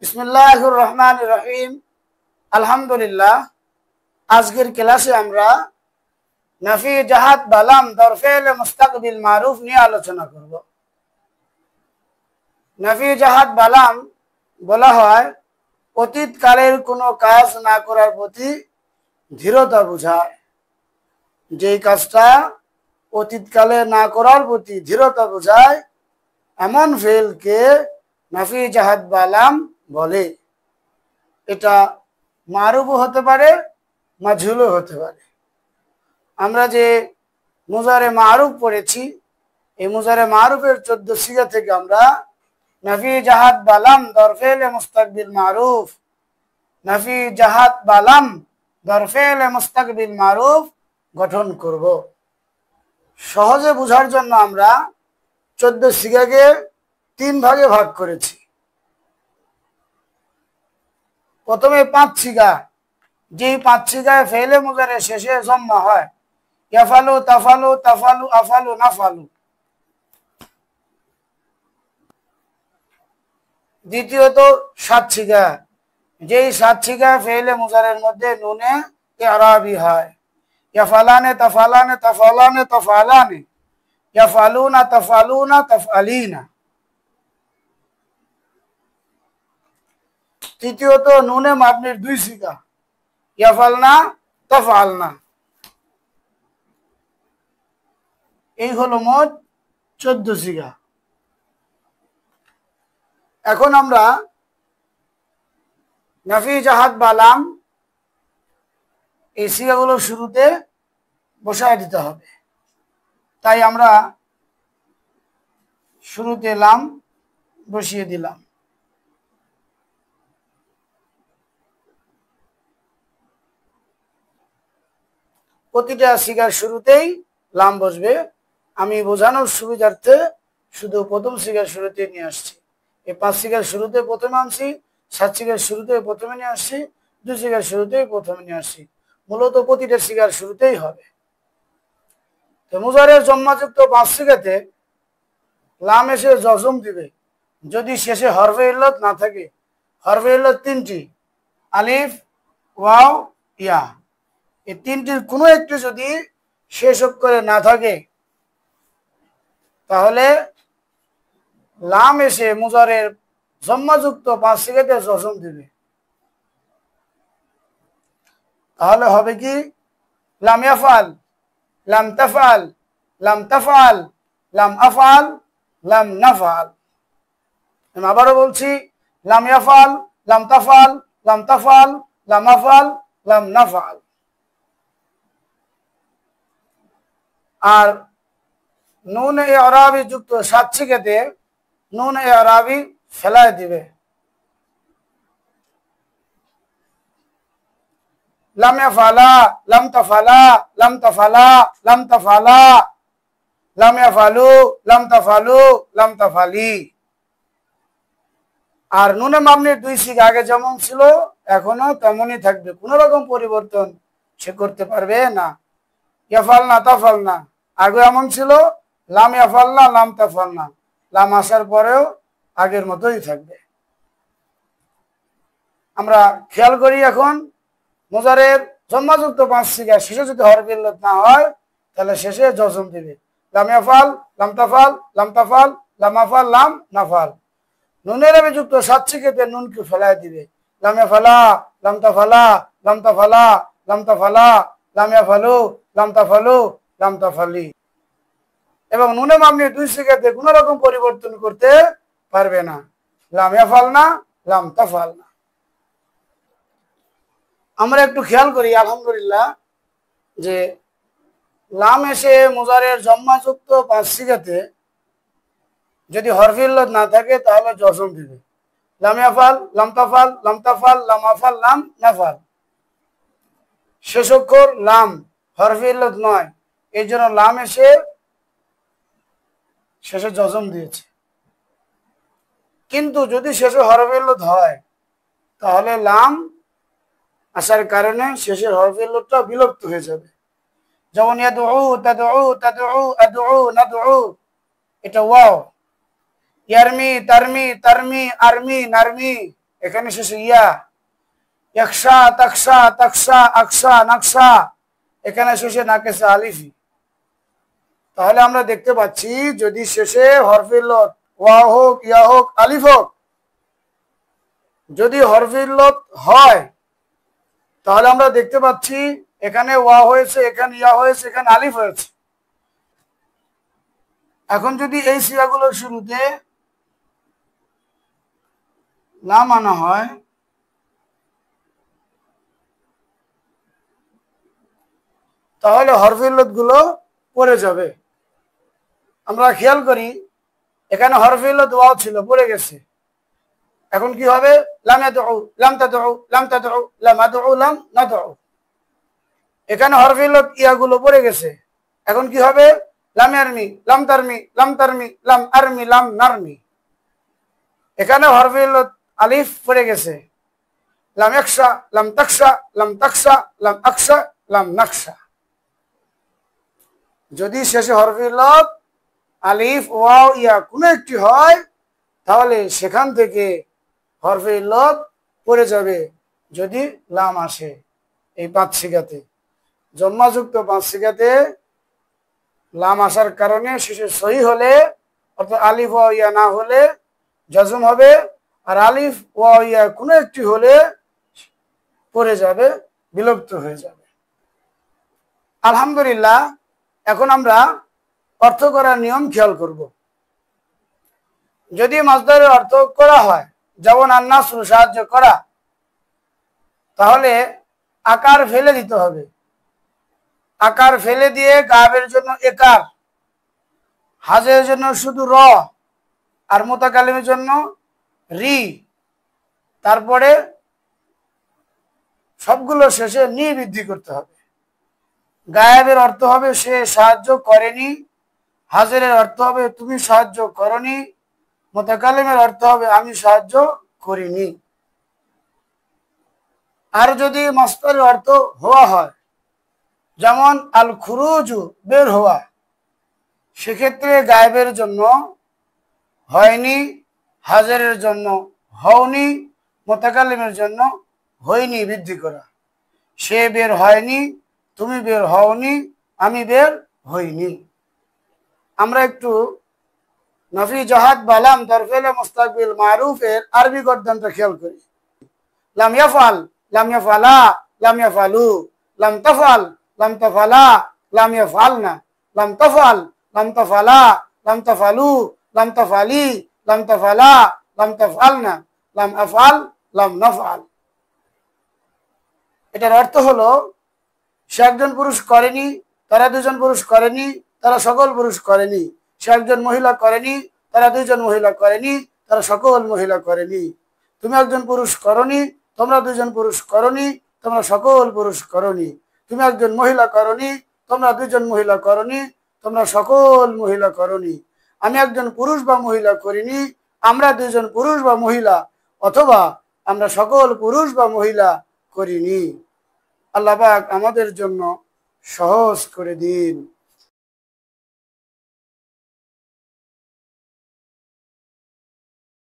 বিসমিল্লাহির রহমানির রহিম। আলহামদুলিল্লাহ। আজকের ক্লাসে আমরা নাফি জাহাত বালাম দরফেল মুস্তাকবিল মারুফ নিয়ে আলোচনা করব। নাফি জাহাত বালাম বলা হয় অতীতকালের কোনো কাজ না করার প্রতি দৃঢ়তা বোঝায়। যেই কাজটা অতীতকালে না করার প্রতি দৃঢ়তা বোঝায় এমন ফেলকে নাফি জাহাত বালাম বলে। এটা মারুফও হতে পারে, মাজহুলও হতে পারে। আমরা যে মুজারে মারুফ পড়েছি, এই মুজারে মারুফের 14 সিগা থেকে আমরা নাফি জাহাত বালাম দরফেল মুস্তাকবিল মারুফ, নাফি জাহাত বালাম দরফেল মুস্তাকবিল মারুফ গঠন করব। সহজে বোঝার জন্য আমরা 14 সিগাকে 3 ভাগে ভাগ করেছি। প্রথমে 5 সিগা, যেই 5 সিগায় ফেলে মুজারে শেষে জম্মা হয়, ইয়াফালু তাফালু তাফালু আফালু নাফালু। দ্বিতীয়ত 7 সিগা, যেই 7 সিগা ফেলে মুজারের মধ্যে নুনে ইরাবি হয়, ইয়াফালানে তাফালানে তাফালানে তাফালানে, ইয়াফালুনা তাফালুনা তাফআলিনা। তৃতীয়ত নুনে মাবনির 2 সিগা, ইয়াফালনা তাফআলনা। এই হলো মোট 14 সিগা। এখন আমরা নাফি জাহাত বালাম এই সিগাগুলো শুরুতে বসায় দিতে হবে। তাই আমরা শুরুতে লাম বসিয়ে দিলাম। প্রতিটা সিগার শুরুতেই লাম বসবে। আমি বোঝানোর সুবিধার্থে শুধু প্রথম সিগার শুরুতে নিয়ে আসছি। এই 5 সিগার শুরুতে প্রথমে আনছি, 7 সিগার শুরুতে প্রথমে নিয়ে আসছি, 2 সিগার শুরুতেই প্রথমে নিয়ে আসছি। মূলত প্রতিটা সিগার শুরুতেই হবে। তো মুজারের জম্মাযুক্ত 5 সিগাতে লাম এসে জজম দিবে যদি শেষে হরফে ইল্লত না থাকে। হরফে ইল্লত 3টি, আলিফ, ওয়াও, ইয়া। এই 3টির কোনো একটি যদি শেষ অক্ষরে না থাকে তাহলে লাম এসে মুজারের জম্মাযুক্ত 5 সিগাতে জজম দিবে। তাহলে হবে কি? লাম ইয়াফআল, লাম তাফআল, লাম তাফআল, লাম আফআল, লাম নাফআল। আমি আবারও বলছি, লাম ইয়াফআল, লাম তাফআল, লাম তাফআল, লাম আফআল, লাম নাফআল। আর নুন ইরাবি যুক্ত 7 সিগাতে নুন ইরাবি ফেলায় দিবে। লাম ইয়াফালা, লাম তাফালা, লাম তাফালা, লাম তাফালা, লাম ইয়াফালু, লাম তাফালু, লাম তাফালি। আর নুনে মাবনির 2 সিগা আগে যেমন ছিল এখনো তেমনই থাকবে, কোনো রকম পরিবর্তন সে করতে পারবে না। ইয়াফালনা তাফালনা আগে এমন ছিল, লাম ইয়াফালনা লাম তাফালনা, লাম আসার পরেও আগের মতোই থাকবে। আমরা খেয়াল করি এখন মুজারের জম্মাযুক্ত 5 সিগা শেষে যদি হরফ ইল্লত না হয় তাহলে শেষে জজম দিবে। লাম ইয়াফাল, লাম তাফাল, লাম তাফাল, লাম আফাল, লাম নাফাল। নুনের ইরাবি যুক্ত 7 সিগাতে নুনকে ফেলায় দিবে। লাম ইয়াফালা, লাম তাফালা, লাম তাফালা, লাম তাফালা, লাম ইয়াফালু, লাম তাফালু, লাম তাফালি। এবং নুনে মাবনি 2 সিগাতে কোনো রকম পরিবর্তন করতে পারবে না। লাম ইয়াফালনা, লাম তাফালনা। আমরা একটু খেয়াল করি আলহামদুলিল্লাহ যে লাম এসে মুজারের জম্মাযুক্ত 5 সিগাতে যদি হরফ ইল্লত না থাকে তাহলে জজম দিবে। লাম ইয়াফাল, লাম তাফাল, লাম তাফাল, লাম আফাল, লাম নাফাল। শেষ অক্ষর লাম, হরফ ইল্লত নয়, এই জন্য লাম এসে শেষে জজম দিয়েছে। কিন্তু যদি শেষে হরফ ইল্লত হয় তাহলে লাম আসার কারণে শেষের হরফ ইল্লতটা বিলুপ্ত হয়ে যাবে। যেমন ইয়াদউ, তাদউ, তাদউ, আদউ, নাদউ, এটা ওয়াও। ইয়ারমি, তারমি, তারমি, আরমি, নারমি, এখানে শেষে ইয়া, ইয়াকশা তাকশা তাকশা আকশা নাকশা, এখানে শেষে নাকেসা আলিফি। তাহলে আমরা দেখতে পাচ্ছি যদি শেষে হরফে ইল্লত ওয়া হোক, ইয়া হোক, আলিফ হোক, যদি হরফে ইল্লত হয় তাহলে আমরা দেখতে পাচ্ছি এখানে ওয়া হয়েছে, এখানে ইয়া হয়েছে, এখানে আলিফ হয়েছে। এখন যদি এই সিগাগুলোর শুরুতে লাম আনা হয় তাহলে হরফে ইল্লত গুলো পড়ে যাবে। আমরা খেয়াল করি এখানে হরফে ইল্লত ওয়াও ছিল, পড়ে গেছে। এখন কি হবে? লাম ইয়াদউ, লাম তাদউ, লাম তাদউ, লাম আদউ, লাম নাদউ। এখানে হরফে ইল্লত ইয়া গুলো পড়ে গেছে। এখন কি হবে? লাম ইয়ারমি, লাম তারমি, লাম তারমি, লাম আরমি, লাম নারমি। এখানে হরফে ইল্লত আলিফ পড়ে গেছে। লাম ইয়াকশা, লাম তাকশা, লাম তাকশা, লাম আকশা, লাম নাকশা। যদি শেষে হরফে ইল্লত আলিফ ওয়াও ইয়া কোনো একটি হয় তাহলে সেখান থেকে হরফে ইল্লত পড়ে যাবে যদি লাম আসে। এই 5 সিগাতে, জন্মাযুক্ত 5 সিগাতে লাম আসার কারণে শেষে সহি হলে অর্থাৎ আলিফ ওয়াও ইয়া না হলে জজম হবে, আর আলিফ ওয়াও ইয়া কোনো একটি হলে পড়ে যাবে, বিলুপ্ত হয়ে যাবে। আলহামদুলিল্লাহ, এখন আমরা অর্থ করার নিয়ম খেয়াল করব। যদি মাসদারের অর্থ করা হয়, যেমন আন-নাসরু সাহায্য করা, তাহলে আকার ফেলে দিতে হবে। আকার ফেলে দিয়ে গায়েবের জন্য একার, হাজের জন্য শুধু র, আর মুতাকাল্লিমের জন্য রি, তারপরে সবগুলো শেষে নি বৃদ্ধি করতে হবে। গায়েবের অর্থ হবে সে সাহায্য করেনি, হাজেরের অর্থ হবে তুমি সাহায্য করনি, মুতাকাল্লিমের অর্থ হবে আমি সাহায্য করিনি। আর যদি মাসদারের অর্থ হওয়া হয়, যেমন আল খুরুজু বের হওয়া, সেক্ষেত্রে গায়েবের জন্য হয়নি, হাজেরের জন্য হওনি, মুতাকাল্লিমের জন্য হয়নি বৃদ্ধি করা। সে বের হয়নি, তুমি বের হওনি, আমি বের হইনি। আমরা একটু নফি জাহাদ বালাম তরফেলে মুস্তাকবিল মারুফের আরবি গর্দানটা খেয়াল করি। লাম ইয়াফাল, লাম ইয়াফালা, লাম ইয়াফালু, লাম তাফাল, লাম তাফালা, লাম ইয়াফালনা, লাম তাফাল, লাম তাফালা, লাম তাফালু, লাম তাফালি, লাম তাফালা, লাম তাফালনা, লাম আফাল, লাম নাফাল। এটার অর্থ হলো সে একজন পুরুষ করেনি, তারা দুজন পুরুষ করেনি, তারা সকল পুরুষ করেনি। সে একজন মহিলা করেনি, তারা দুইজন মহিলা করেনি, তারা সকল মহিলা করেনি। তুমি একজন পুরুষ করনি, তোমরা দুজন পুরুষ করনি, তোমরা সকল পুরুষ করনি। তুমি একজন মহিলা করনি, তোমরা দুজন মহিলা করনি, তোমরা সকল মহিলা করনি। আমি একজন পুরুষ বা মহিলা করিনি, আমরা দুজন পুরুষ বা মহিলা, অথবা আমরা সকল পুরুষ বা মহিলা করিনি। আল্লাহ পাক আমাদের জন্য সহজ করে দিন।